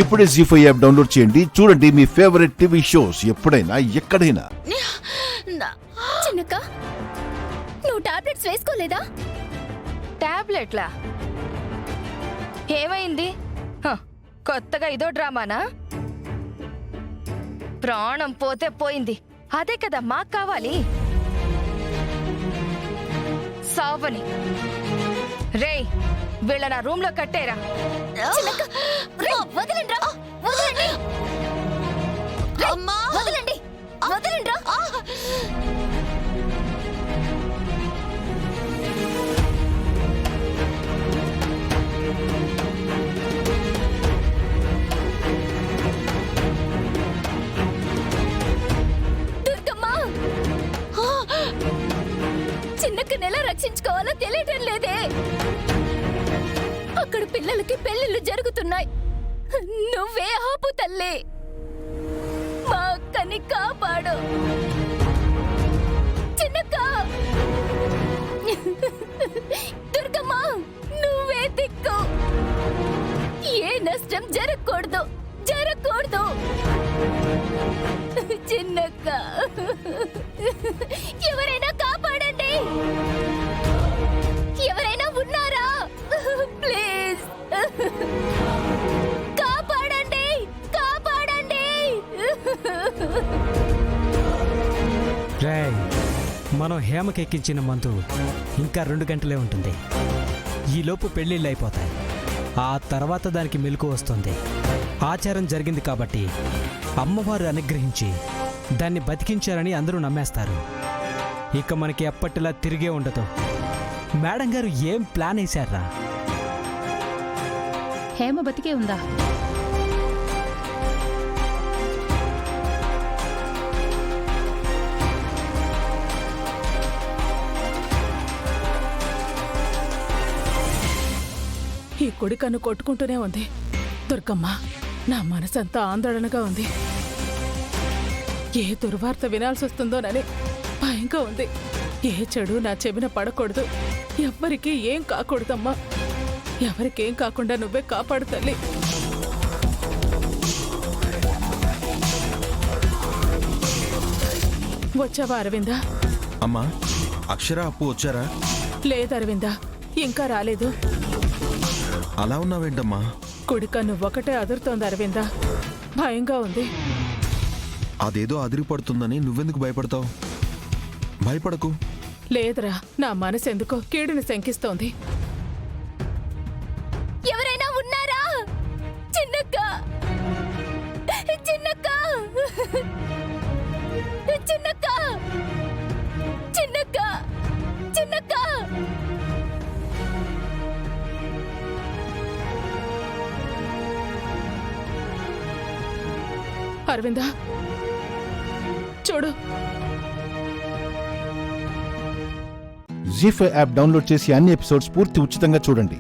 ఇప్పుడే జీ5 app download చేయండి. చూడండి మీ ఫేవరెట్ టీవీ షోస్ ఎప్పుడైనా ఎక్కడైనా. చిన్నక్క, నువ్వు టాబ్లెట్స్ వేసుకోలేదా? టాబ్లెట్లా? ఏమైంది? కొత్తగా ఇదో డ్రామానా? ప్రాణం పోతే పోయింది, అదే కదా మాకు కావాలి. సావని రేయ్, వీళ్ళ నా రూమ్ లో కట్టేరా. చిన్నక్కని ఎలా రక్షించుకోవాలో తెలియటం లేదే. అక్కడ పిల్లలకి పెళ్లిళ్ళు జరుగుతున్నాయి. నువ్వే ఆపు తల్లి, మా అక్కని కాపాడు. చిన్నక్క, దుర్గమ్మ, నువ్వే దిక్కు. ఏ నష్టం జరగకూడదు, జరగకూడదు. చిన్నక్క, ఎవరైనా కాపాడండి. ఎవరైనా ఉన్నారా? ప్లీజ్ కాపాడండి, కాపాడండి. రేయ్, మనం హేమకి ఎక్కించిన మందు ఇంకా 2 గంటలే ఉంటుంది. ఈలోపు పెళ్ళిళ్ళు అయిపోతాయి. ఆ తర్వాత దానికి మెలకు వస్తుంది. ఆచారం జరిగింది కాబట్టి అమ్మవారు అనుగ్రహించి దాన్ని బతికించారని అందరూ నమ్మేస్తారు. ఇక మనకి ఎప్పటిలా తిరిగే ఉండదు. మేడం గారు ఏం ప్లాన్ వేశారా? హేమ బతికే ఉందా? ఈ కొడుకన్ను కొట్టుకుంటూనే ఉంది. దుర్గమ్మ, నా మనసంతా ఆందోళనగా ఉంది. ఏ దుర్వార్త వినాల్సి వస్తుందోనని భయంగా ఉంది. ఏ చెడు నా చెవిన పడకూడదు. ఎవ్వరికీ ఏం కాకూడదమ్మా. ఎవరికేం కాకుండా నువ్వే కాపాడు తల్లి. వచ్చావా అరవిందా? అమ్మా, అక్షర, అప్పు వచ్చారా? లేదు అరవిందా, ఇంకా రాలేదు. అలా ఉన్నావేంటమ్మా? కొడుకన్ను ఒకటే అదురుతోంది అరవిందా, భయంగా ఉంది. అదేదో అదిరిపడుతుందని నువ్వెందుకు భయపడతావు? భయపడకు. లేదురా, నా మనసు ఎందుకో కీడుని శంకిస్తోంది. ఎవరైనా ఉన్నారా? చిన్నక్క, చిన్నక్క, చిన్నక్క, చిన్నక్క, చిన్నక్క. అరవిందా, చూడు. జీ5 యాప్ డౌన్లోడ్ చేసి అన్ని ఎపిసోడ్స్ పూర్తి ఉచితంగా చూడండి.